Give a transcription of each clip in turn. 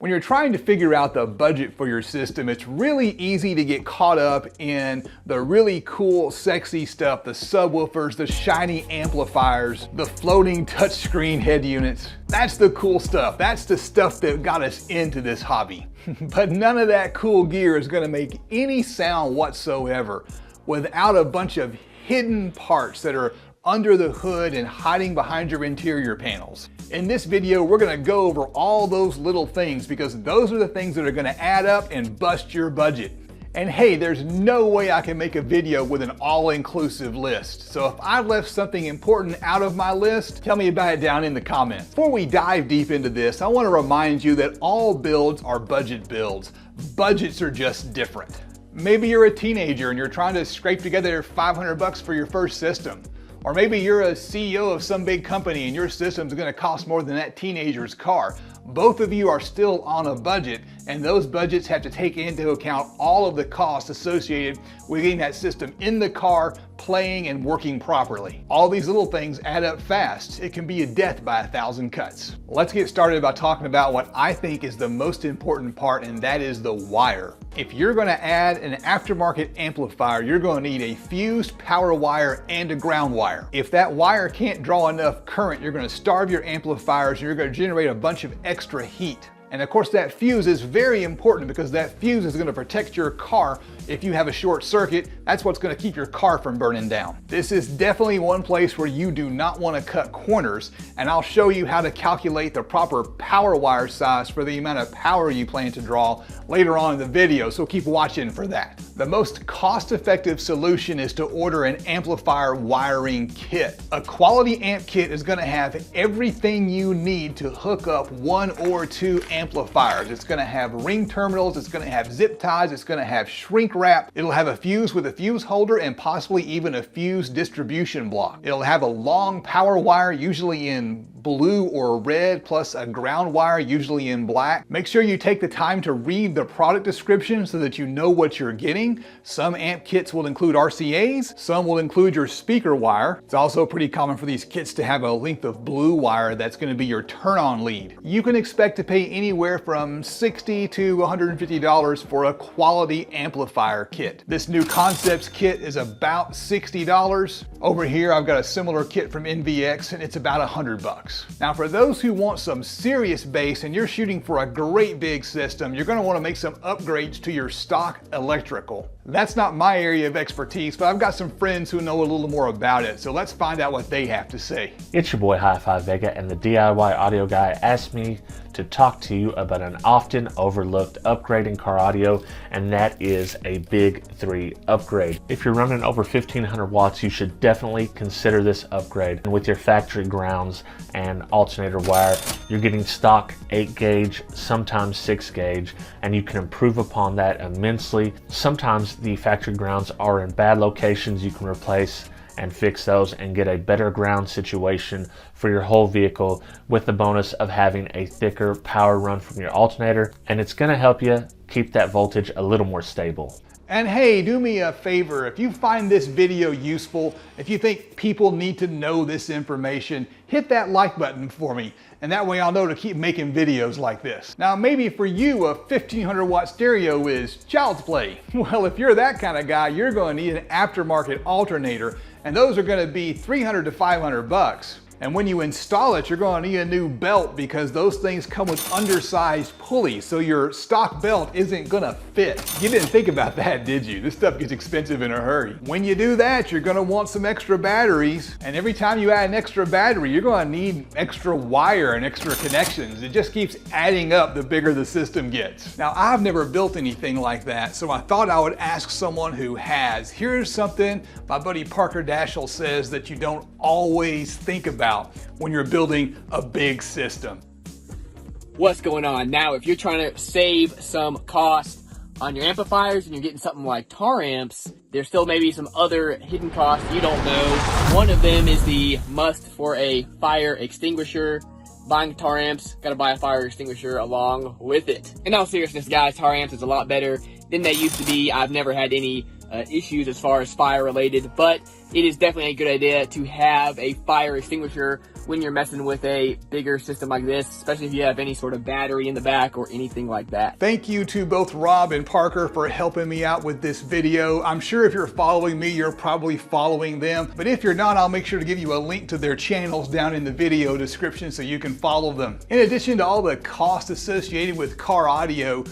When you're trying to figure out the budget for your system, it's really easy to get caught up in the really cool, sexy stuff, the subwoofers, the shiny amplifiers, the floating touchscreen head units. That's the cool stuff. That's the stuff that got us into this hobby. But none of that cool gear is gonna make any sound whatsoever without a bunch of hidden parts that are under the hood and hiding behind your interior panels. In this video, we're gonna go over all those little things because those are the things that are gonna add up and bust your budget. And hey, there's no way I can make a video with an all-inclusive list. So if I left something important out of my list, tell me about it down in the comments. Before we dive deep into this, I wanna remind you that all builds are budget builds. Budgets are just different. Maybe you're a teenager and you're trying to scrape together 500 bucks for your first system. Or maybe you're a CEO of some big company and your system's gonna cost more than that teenager's car. Both of you are still on a budget, and those budgets have to take into account all of the costs associated with getting that system in the car, playing and working properly. All these little things add up fast. It can be a death by 1,000 cuts. Let's get started by talking about what I think is the most important part, and that is the wire. If you're gonna add an aftermarket amplifier, you're gonna need a fused power wire and a ground wire. If that wire can't draw enough current, you're gonna starve your amplifiers and you're gonna generate a bunch of extra heat. And of course that fuse is very important because that fuse is gonna protect your car if you have a short circuit. That's what's gonna keep your car from burning down. This is definitely one place where you do not wanna cut corners, and I'll show you how to calculate the proper power wire size for the amount of power you plan to draw later on in the video, so keep watching for that. The most cost-effective solution is to order an amplifier wiring kit. A quality amp kit is gonna have everything you need to hook up one or two amplifiers. It's gonna have ring terminals, it's gonna have zip ties, it's gonna have shrink wrap, it'll have a fuse with a fuse holder and possibly even a fuse distribution block. It'll have a long power wire, usually in blue or red, plus a ground wire, usually in black. Make sure you take the time to read the product description so that you know what you're getting. Some amp kits will include RCAs, some will include your speaker wire. It's also pretty common for these kits to have a length of blue wire that's gonna be your turn-on lead. You can expect to pay anywhere from $60 to $150 for a quality amplifier kit. This new Concepts kit is about $60. Over here, I've got a similar kit from NVX and it's about 100 bucks. Now for those who want some serious bass and you're shooting for a great big system, you're gonna wanna make some upgrades to your stock electrical. That's not my area of expertise, but I've got some friends who know a little more about it, so let's find out what they have to say. It's your boy Hi-Fi Vega, and the DIY audio guy asked me to talk to you about an often overlooked upgrade in car audio, and that is a Big 3 upgrade. If you're running over 1500 watts, you should definitely consider this upgrade. And with your factory grounds and alternator wire, you're getting stock 8 gauge, sometimes 6 gauge, and you can improve upon that immensely. Sometimes the factory grounds are in bad locations. You can replace and fix those and get a better ground situation for your whole vehicle, with the bonus of having a thicker power run from your alternator, and it's going to help you keep that voltage a little more stable. And hey, do me a favor, if you find this video useful, if you think people need to know this information, hit that like button for me, and that way I'll know to keep making videos like this. Now maybe for you a 1500 watt stereo is child's play. Well, if you're that kind of guy, you're going to need an aftermarket alternator, and those are going to be 300 to 500 bucks. And when you install it, you're going to need a new belt because those things come with undersized pulleys, so your stock belt isn't going to fit. You didn't think about that, did you? This stuff gets expensive in a hurry. When you do that, you're going to want some extra batteries, and every time you add an extra battery, you're going to need extra wire and extra connections. It just keeps adding up the bigger the system gets. Now, I've never built anything like that, so I thought I would ask someone who has. Here's something my buddy Parker Dashel says that you don't always think about when you're building a big system. What's going on? Now, if you're trying to save some cost on your amplifiers and you're getting something like tar amps, there's still maybe some other hidden costs you don't know. One of them is the must for a fire extinguisher. Buying tar amps, gotta buy a fire extinguisher along with it. In all seriousness, guys, tar amps is a lot better than they used to be. I've never had any issues as far as fire related, but it is definitely a good idea to have a fire extinguisher when you're messing with a bigger system like this, especially if you have any sort of battery in the back or anything like that. Thank you to both Rob and Parker for helping me out with this video. I'm sure if you're following me, you're probably following them. But if you're not, I'll make sure to give you a link to their channels down in the video description so you can follow them. In addition to all the costs associated with car audio,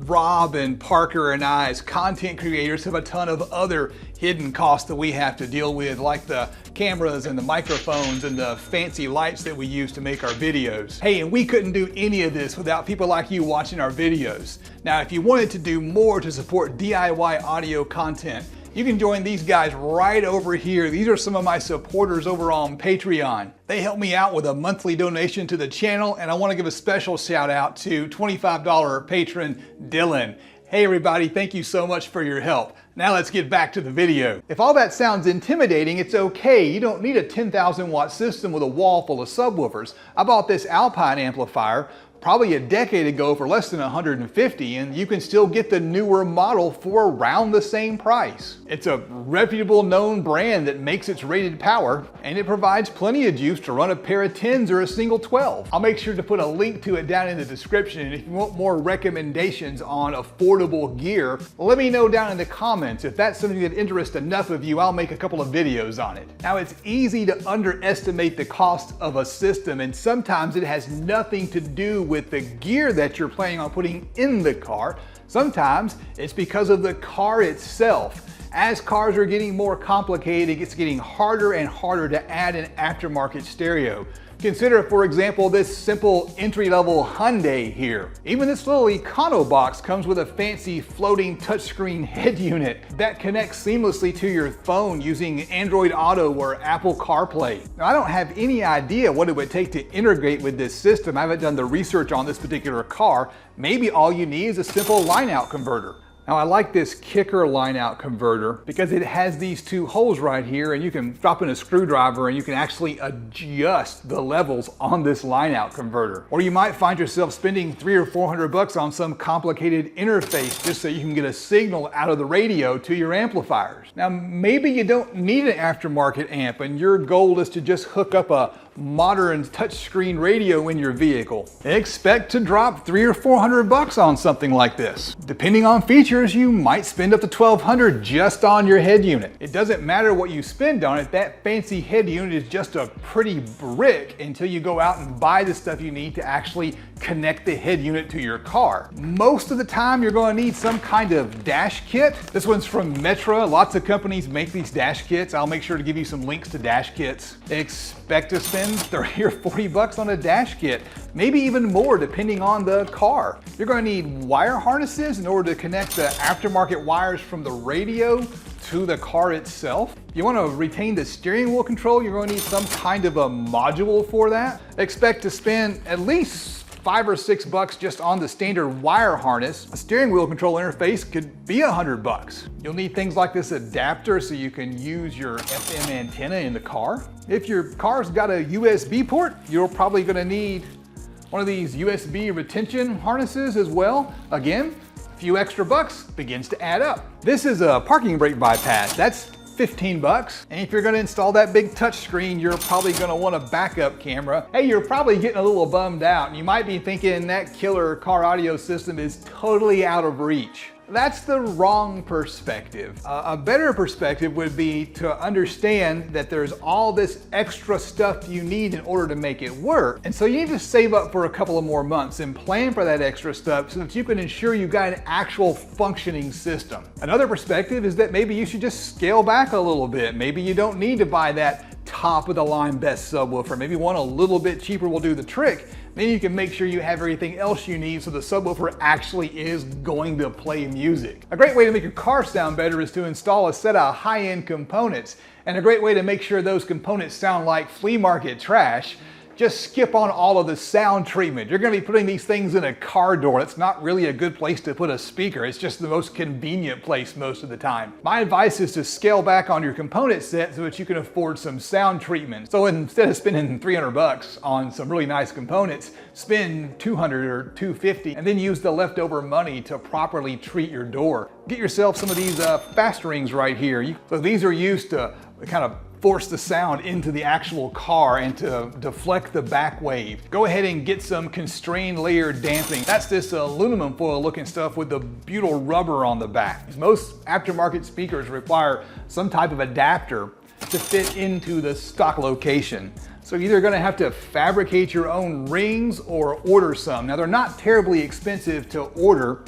Rob and Parker and I as content creators have a ton of other hidden costs that we have to deal with, like the cameras and the microphones and the fancy lights that we use to make our videos. Hey, and we couldn't do any of this without people like you watching our videos. Now, if you wanted to do more to support DIY audio content, you can join these guys right over here. These are some of my supporters over on Patreon. They help me out with a monthly donation to the channel, and I want to give a special shout out to $25 patron Dylan. Hey everybody, thank you so much for your help. Now let's get back to the video. If all that sounds intimidating, it's okay. You don't need a 10,000 watt system with a wall full of subwoofers. I bought this Alpine amplifier probably a decade ago for less than $150, and you can still get the newer model for around the same price. It's a reputable known brand that makes its rated power, and it provides plenty of juice to run a pair of 10s or a single 12. I'll make sure to put a link to it down in the description, and if you want more recommendations on affordable gear, let me know down in the comments. If that's something that interests enough of you, I'll make a couple of videos on it. Now, it's easy to underestimate the cost of a system, and sometimes it has nothing to do with the gear that you're planning on putting in the car. Sometimes it's because of the car itself. As cars are getting more complicated, it's getting harder and harder to add an aftermarket stereo. Consider, for example, this simple entry-level Hyundai here. Even this little Econo box comes with a fancy floating touchscreen head unit that connects seamlessly to your phone using Android Auto or Apple CarPlay. Now, I don't have any idea what it would take to integrate with this system. I haven't done the research on this particular car. Maybe all you need is a simple line-out converter. Now, I like this kicker line-out converter because it has these two holes right here, and you can drop in a screwdriver and you can actually adjust the levels on this line-out converter. Or you might find yourself spending $300 or $400 on some complicated interface just so you can get a signal out of the radio to your amplifiers. Now, maybe you don't need an aftermarket amp and your goal is to just hook up a modern touchscreen radio in your vehicle. Expect to drop $300 or $400 on something like this. Depending on features, you might spend up to $1,200 just on your head unit. It doesn't matter what you spend on it, that fancy head unit is just a pretty brick until you go out and buy the stuff you need to actually connect the head unit to your car. Most of the time, you're going to need some kind of dash kit. This one's from Metra. Lots of companies make these dash kits. I'll make sure to give you some links to dash kits. Expect to spend $30 or $40 on a dash kit, maybe even more depending on the car. You're going to need wire harnesses in order to connect the aftermarket wires from the radio to the car itself. If you want to retain the steering wheel control, you're going to need some kind of a module for that. Expect to spend at least $5 or $6 just on the standard wire harness. A steering wheel control interface could be $100. You'll need things like this adapter so you can use your FM antenna in the car. If your car's got a USB port, you're probably going to need one of these USB retention harnesses as well. Again, a few extra bucks begins to add up. This is a parking brake bypass. That's $15. And if you're going to install that big touch screen, you're probably going to want a backup camera. Hey, you're probably getting a little bummed out and you might be thinking that killer car audio system is totally out of reach. That's the wrong perspective. A better perspective would be to understand that there's all this extra stuff you need in order to make it work. And so you need to save up for a couple of more months and plan for that extra stuff so that you can ensure you've got an actual functioning system. Another perspective is that maybe you should just scale back a little bit. Maybe you don't need to buy that top of the line best subwoofer. Maybe one a little bit cheaper will do the trick. Then you can make sure you have everything else you need so the subwoofer actually is going to play music. A great way to make your car sound better is to install a set of high-end components. And a great way to make sure those components sound like flea market trash, just skip on all of the sound treatment. You're going to be putting these things in a car door. It's not really a good place to put a speaker. It's just the most convenient place most of the time. My advice is to scale back on your component set so that you can afford some sound treatment. So instead of spending $300 on some really nice components, spend $200 or $250 and then use the leftover money to properly treat your door. Get yourself some of these fast rings right here. So these are used to kind of force the sound into the actual car and to deflect the back wave. Go ahead and get some constrained layer damping. That's this aluminum foil looking stuff with the butyl rubber on the back. Most aftermarket speakers require some type of adapter to fit into the stock location. So you're either gonna have to fabricate your own rings or order some. Now they're not terribly expensive to order,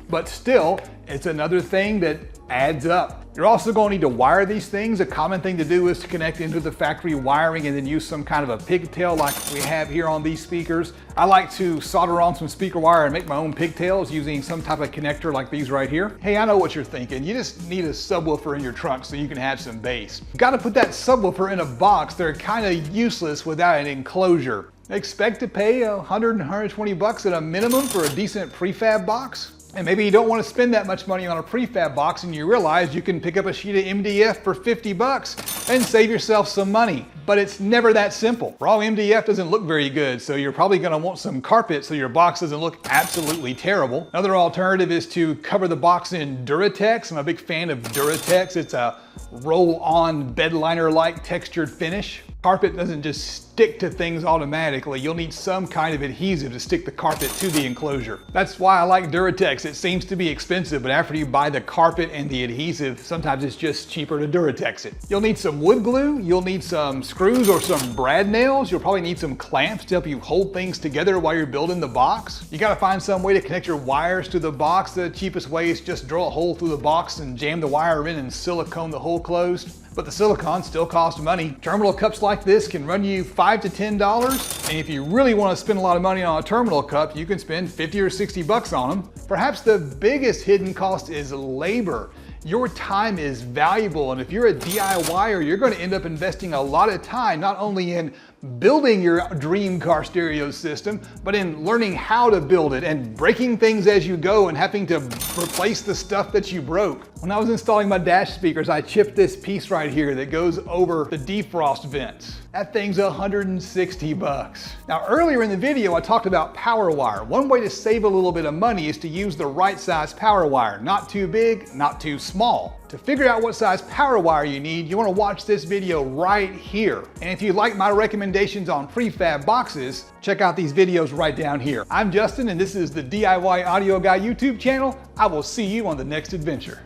but still, it's another thing that adds up. You're also going to need to wire these things. A common thing to do is to connect into the factory wiring and then use some kind of a pigtail like we have here on these speakers. I like to solder on some speaker wire and make my own pigtails using some type of connector like these right here. Hey, I know what you're thinking. You just need a subwoofer in your trunk so you can have some bass. You've got to put that subwoofer in a box. They're kind of useless without an enclosure. Expect to pay $100, $120 at a minimum for a decent prefab box. And maybe you don't want to spend that much money on a prefab box and you realize you can pick up a sheet of MDF for $50 and save yourself some money. But it's never that simple. Raw MDF doesn't look very good, so you're probably going to want some carpet so your box doesn't look absolutely terrible. Another alternative is to cover the box in Duratex. I'm a big fan of Duratex. It's a roll-on bed liner-like textured finish. Carpet doesn't just stick to things automatically. You'll need some kind of adhesive to stick the carpet to the enclosure. That's why I like Duratex. It seems to be expensive, but after you buy the carpet and the adhesive, sometimes it's just cheaper to Duratex it. You'll need some wood glue. You'll need some screws or some brad nails. You'll probably need some clamps to help you hold things together while you're building the box. You gotta find some way to connect your wires to the box. The cheapest way is just drill a hole through the box and jam the wire in and silicone the hole closed. But the silicone still costs money. Terminal cups like this can run you $5 to $10. And if you really want to spend a lot of money on a terminal cup, you can spend $50 or $60 on them. Perhaps the biggest hidden cost is labor. Your time is valuable, and if you're a DIYer, you're going to end up investing a lot of time not only in building your dream car stereo system, but in learning how to build it and breaking things as you go and having to replace the stuff that you broke. When I was installing my dash speakers, I chipped this piece right here that goes over the defrost vents. That thing's $160. Now earlier in the video, I talked about power wire. One way to save a little bit of money is to use the right size power wire. Not too big, not too small. To figure out what size power wire you need, you want to watch this video right here. And if you like my recommendations on prefab boxes, check out these videos right down here. I'm Justin and this is the DIY Audio Guy YouTube channel. I will see you on the next adventure.